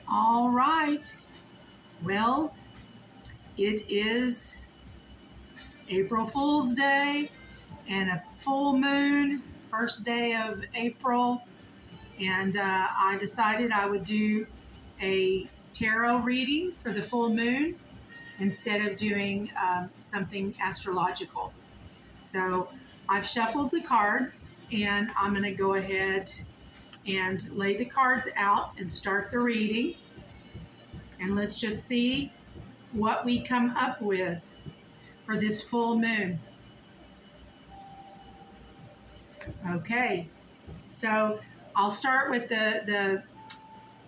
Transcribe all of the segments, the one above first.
All right. Well, it is April Fool's Day and a full moon, first day of April. And I decided I would do a tarot reading for the full moon instead of doing something astrological. So I've shuffled the cards and I'm going to go ahead and lay the cards out and start the reading. And let's just see what we come up with for this full moon. Okay, so I'll start with the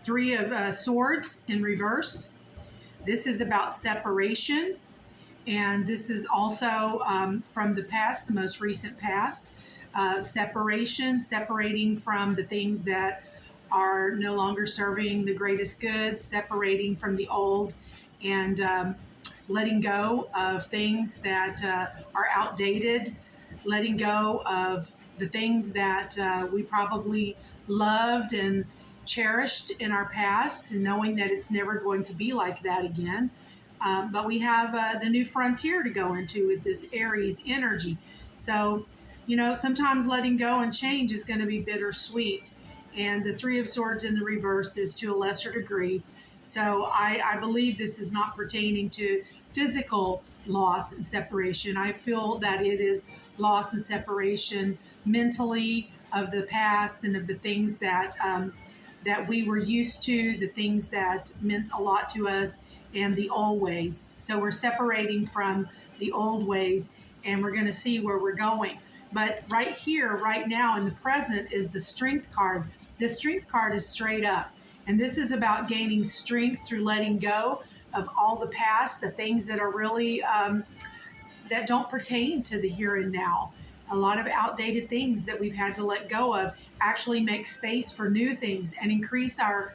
Three of Swords in reverse. This is about separation, and this is also from the past, the most recent past. Separating from the things that are no longer serving the greatest good, separating from the old, and letting go of things that are outdated, letting go of the things that we probably loved and cherished in our past, and knowing that it's never going to be like that again. But we have the new frontier to go into with this Aries energy. So, sometimes letting go and change is going to be bittersweet. And the Three of Swords in the reverse is to a lesser degree. So I believe this is not pertaining to physical loss and separation. I feel that it is loss and separation mentally of the past and of the things that that we were used to, the things that meant a lot to us, and the old ways. So we're separating from the old ways, and we're going to see where we're going. But right here, right now, in the present, is the Strength card. This Strength card is straight up. And this is about gaining strength through letting go of all the past, the things that are really, that don't pertain to the here and now. A lot of outdated things that we've had to let go of, actually make space for new things and increase our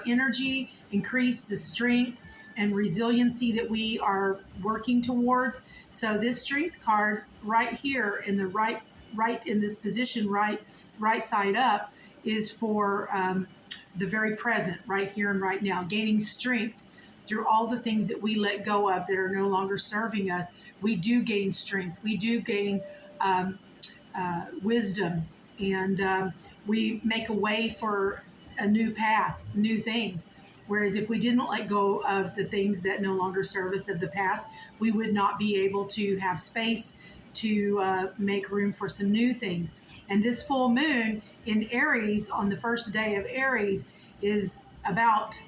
energy, increase the strength and resiliency that we are working towards. So this Strength card right here in the right in this position, right side up, is for the very present, right here and right now, gaining strength through all the things that we let go of that are no longer serving us. We do gain strength. We do gain wisdom, and we make a way for a new path, new things. Whereas if we didn't let go of the things that no longer serve us of the past, we would not be able to have space to make room for some new things. And this full moon in Aries, on the first day of Aries, is about,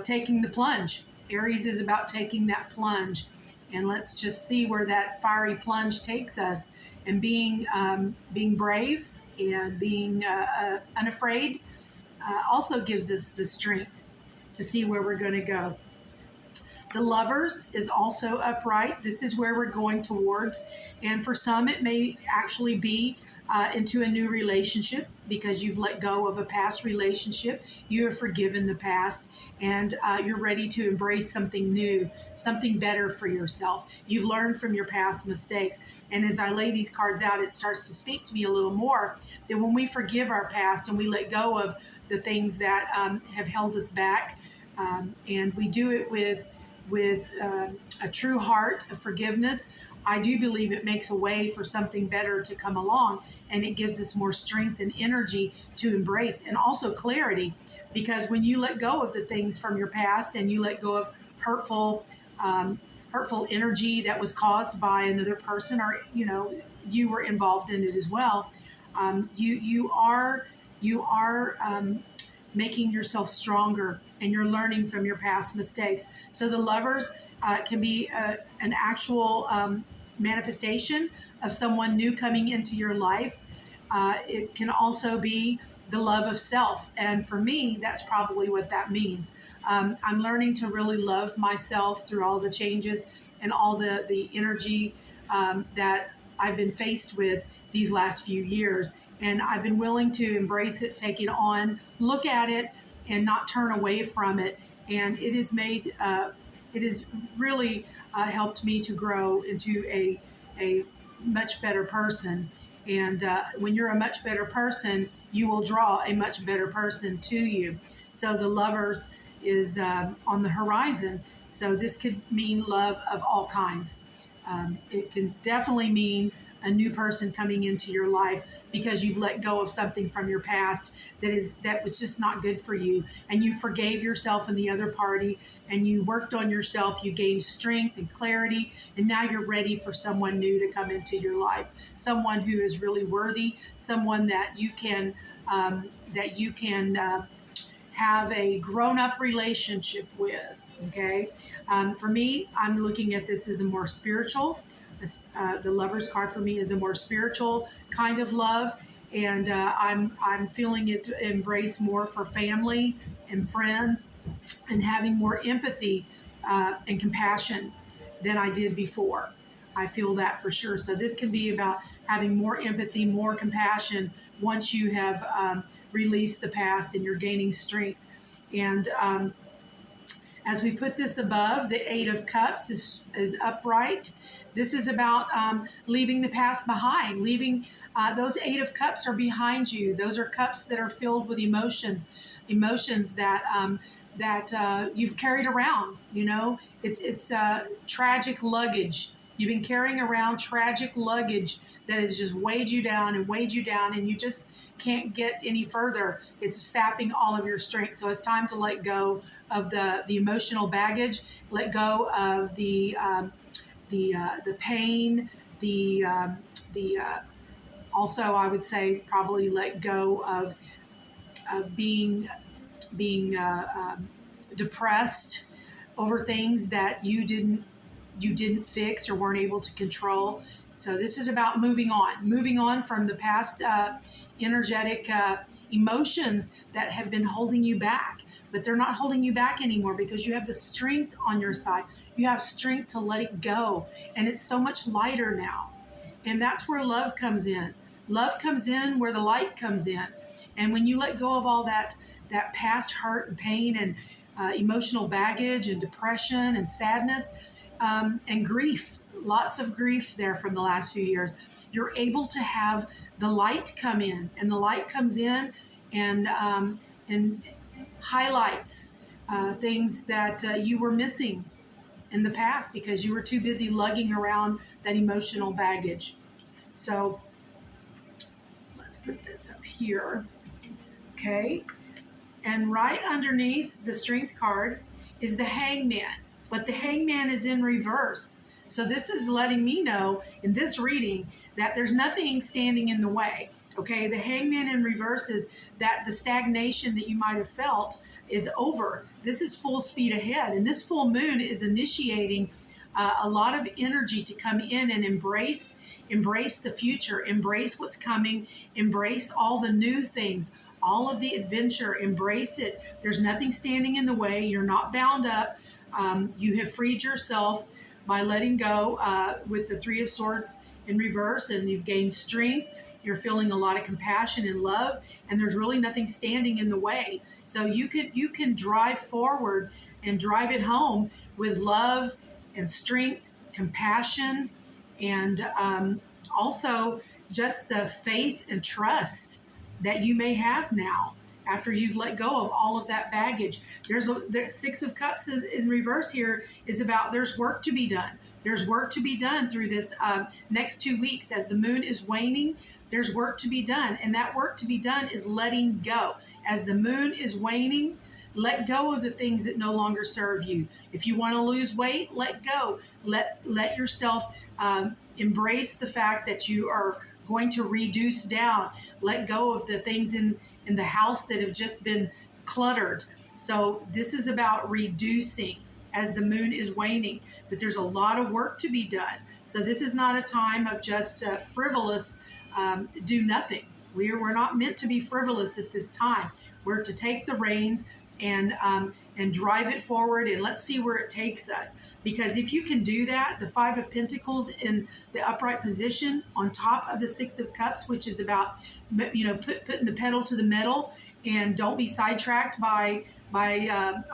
taking the plunge. Aries is about taking that plunge. And let's just see where that fiery plunge takes us. And being brave and being unafraid also gives us the strength to see where we're going to go. The Lovers is also upright. This is where we're going towards. And for some, it may actually be into a new relationship because you've let go of a past relationship. You have forgiven the past, and you're ready to embrace something new, something better for yourself. You've learned from your past mistakes. And as I lay these cards out, it starts to speak to me a little more that when we forgive our past and we let go of the things that have held us back, and we do it with a true heart of forgiveness, I do believe it makes a way for something better to come along, and it gives us more strength and energy to embrace, and also clarity, because when you let go of the things from your past and you let go of hurtful energy that was caused by another person, or you were involved in it as well, you are making yourself stronger, and you're learning from your past mistakes. So the Lovers can be an actual manifestation of someone new coming into your life. It can also be the love of self. And for me, that's probably what that means. I'm learning to really love myself through all the changes and all the energy that I've been faced with these last few years. And I've been willing to embrace it, take it on, look at it, and not turn away from it. And it has really helped me to grow into a much better person. And when you're a much better person, you will draw a much better person to you. So the Lovers is on the horizon. So this could mean love of all kinds. It can definitely mean a new person coming into your life because you've let go of something from your past that was just not good for you, and you forgave yourself and the other party, and you worked on yourself. You gained strength and clarity, and now you're ready for someone new to come into your life, someone who is really worthy, someone that you can have a grown-up relationship with. Okay, for me, I'm looking at this as a more spiritual. The Lover's card for me is a more spiritual kind of love, and I'm feeling it to embrace more for family and friends, and having more empathy and compassion than I did before. I feel that for sure. So this can be about having more empathy, more compassion once you have released the past and you're gaining strength. And as we put this above, the Eight of Cups is upright. This is about leaving the past behind. Leaving those Eight of Cups are behind you. Those are cups that are filled with emotions that you've carried around. You know, it's tragic luggage. You've been carrying around tragic luggage that has just weighed you down and weighed you down, and you just can't get any further. It's sapping all of your strength. So it's time to let go of the emotional baggage, let go of the pain, also I would say probably let go of being depressed over things that you didn't fix or weren't able to control. So this is about moving on from the past energetic emotions that have been holding you back. But they're not holding you back anymore because you have the strength on your side. You have strength to let it go. And it's so much lighter now. And that's where love comes in. Love comes in where the light comes in. And when you let go of all that past hurt and pain and emotional baggage and depression and sadness and grief, lots of grief there from the last few years, you're able to have the light come in. And the light comes in and highlights things that you were missing in the past because you were too busy lugging around that emotional baggage. So let's put this up here. Okay. And right underneath the Strength card is the Hangman, but the Hangman is in reverse. So this is letting me know in this reading that there's nothing standing in the way. Okay, the Hangman in reverse is that the stagnation that you might have felt is over. This is full speed ahead, and this full moon is initiating a lot of energy to come in and embrace the future, embrace what's coming, embrace all the new things, all of the adventure, embrace it. There's nothing standing in the way. You're not bound up. You have freed yourself by letting go with the Three of Swords in reverse, and you've gained strength. You're feeling a lot of compassion and love, and there's really nothing standing in the way. So you can drive forward and drive it home with love and strength, compassion, and also just the faith and trust that you may have now after you've let go of all of that baggage. The Six of Cups in reverse here is about there's work to be done. There's work to be done through this next 2 weeks as the moon is waning. There's work to be done, and that work to be done is letting go. As the moon is waning, let go of the things that no longer serve you. If you want to lose weight, let go. Let yourself embrace the fact that you are going to reduce down. Let go of the things in the house that have just been cluttered. So this is about reducing as the moon is waning, but there's a lot of work to be done. So this is not a time of just frivolous do nothing. We're not meant to be frivolous at this time. We're to take the reins and drive it forward, and let's see where it takes us. Because if you can do that, the Five of Pentacles in the upright position on top of the Six of Cups, which is about putting the pedal to the metal, and don't be sidetracked by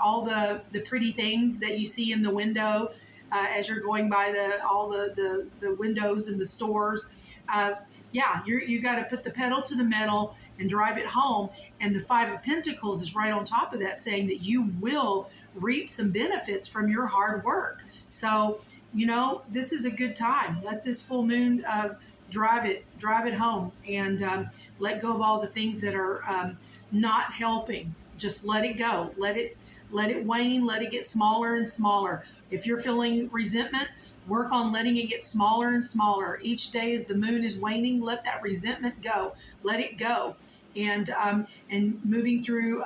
all the pretty things that you see in the window as you're going by all the windows in the stores. yeah, you got to put the pedal to the metal and drive it home. And the Five of Pentacles is right on top of that, saying that you will reap some benefits from your hard work. So, this is a good time. Let this full moon drive it home, and let go of all the things that are not helping. Just let it go. Let it wane. Let it get smaller and smaller. If you're feeling resentment, work on letting it get smaller and smaller. Each day as the moon is waning, let that resentment go. Let it go. And moving through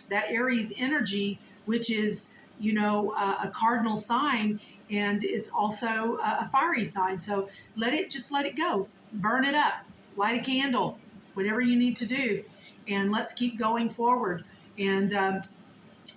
that Aries energy, which is, a cardinal sign, and it's also a fiery sign. So let it go. Burn it up. Light a candle. Whatever you need to do. And let's keep going forward. And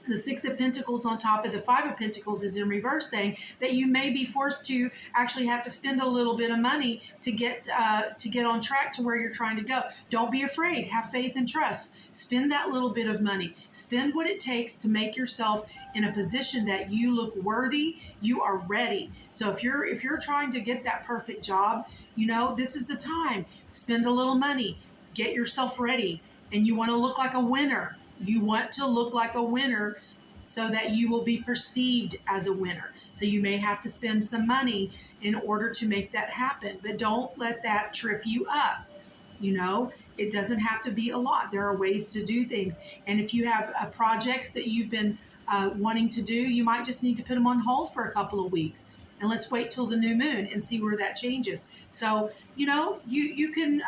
the Six of Pentacles on top of the Five of Pentacles is in reverse, saying that you may be forced to actually have to spend a little bit of money to get on track to where you're trying to go. Don't be afraid. Have faith and trust. Spend that little bit of money. Spend what it takes to make yourself in a position that you look worthy. You are ready. So if you're trying to get that perfect job, this is the time. Spend a little money. Get yourself ready, and you want to look like a winner. You want to look like a winner so that you will be perceived as a winner. So you may have to spend some money in order to make that happen, but don't let that trip you up. It doesn't have to be a lot. There are ways to do things. And if you have projects that you've been wanting to do, you might just need to put them on hold for a couple of weeks. And let's wait till the new moon and see where that changes. So, you can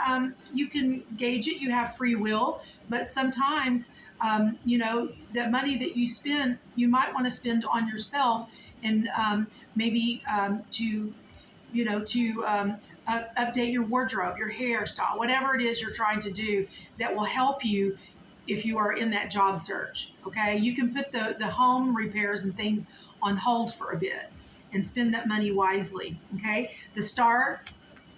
gauge it. You have free will, but sometimes, that money that you spend, you might want to spend on yourself, and maybe to update your wardrobe, your hairstyle, whatever it is you're trying to do that will help you if you are in that job search. Okay, you can put the home repairs and things on hold for a bit and spend that money wisely. Okay, the Star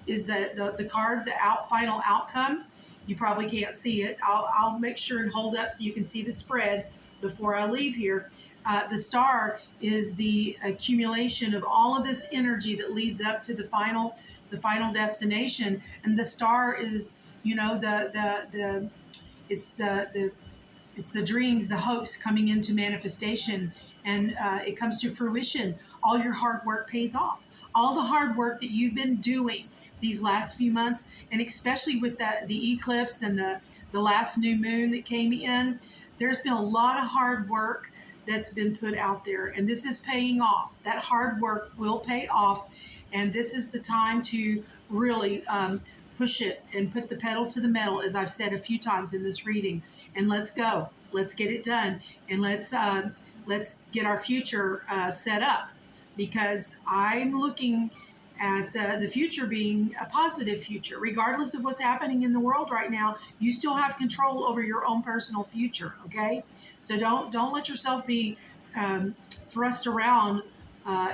is the card, the final outcome. You probably can't see it. I'll make sure and hold up so you can see the spread before I leave here. The Star is the accumulation of all of this energy that leads up to the final destination, and the Star is, it's the dreams, the hopes coming into manifestation, and it comes to fruition. All your hard work pays off. All the hard work that you've been doing these last few months, and especially with the eclipse and the last new moon that came in, there's been a lot of hard work that's been put out there, and this is paying off. That hard work will pay off, and this is the time to really push it and put the pedal to the metal, as I've said a few times in this reading. And let's go. Let's get it done, and let's get our future set up, because I'm looking at the future being a positive future. Regardless of what's happening in the world right now, you still have control over your own personal future. Okay, so don't let yourself be thrust around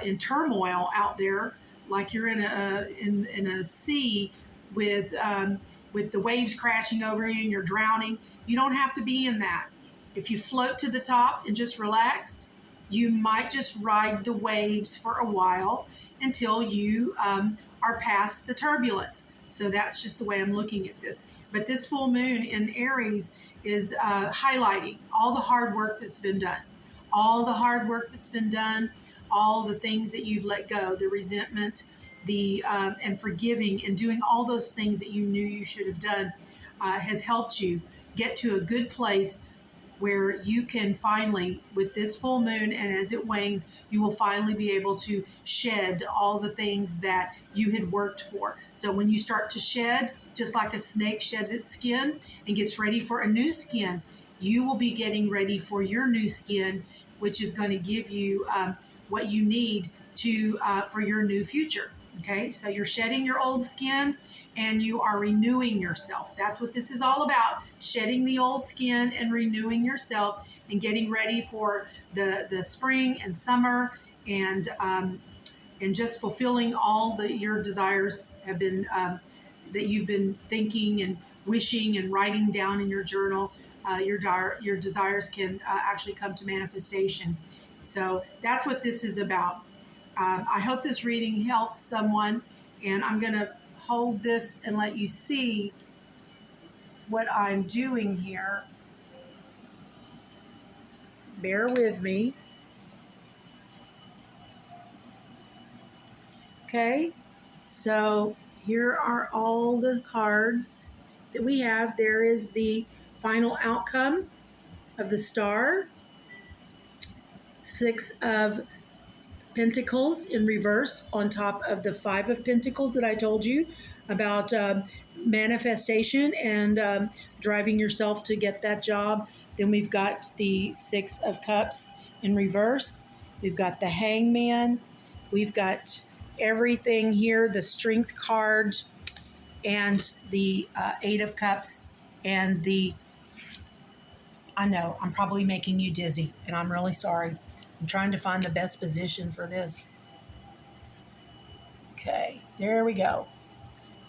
in turmoil out there, like you're in a sea with the waves crashing over you and you're drowning. You don't have to be in that. If you float to the top and just relax, you might just ride the waves for a while until you are past the turbulence. So that's just the way I'm looking at this. But this full moon in Aries is highlighting all the hard work that's been done. All the hard work that's been done, all the things that you've let go, the resentment, and forgiving and doing all those things that you knew you should have done has helped you get to a good place where you can finally, with this full moon and as it wanes, you will finally be able to shed all the things that you had worked for. So when you start to shed, just like a snake sheds its skin and gets ready for a new skin, you will be getting ready for your new skin, which is going to give you what you need for your new future. Okay, so you're shedding your old skin and you are renewing yourself. That's what this is all about: shedding the old skin and renewing yourself and getting ready for the spring and summer, and just fulfilling all that your desires have been that you've been thinking and wishing and writing down in your journal. Your desires can actually come to manifestation. So that's what this is about. I hope this reading helps someone, and I'm going to hold this and let you see what I'm doing here. Bear with me. Okay, so here are all the cards that we have. There is the final outcome of the star, 6 of Pentacles in reverse on top of the 5 of Pentacles that I told you about, manifestation and driving yourself to get that job. Then we've got the 6 of Cups in reverse. We've got the Hangman. We've got everything here, the Strength card and the 8 of Cups and the, I know, I'm probably making you dizzy and I'm really sorry. I'm trying to find the best position for this. Okay, there we go.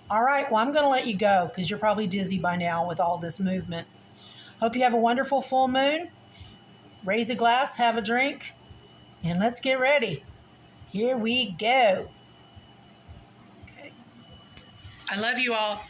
All right, well, I'm going to let you go because you're probably dizzy by now with all this movement. Hope you have a wonderful full moon. Raise a glass, have a drink, and let's get ready. Here we go. Okay. I love you all.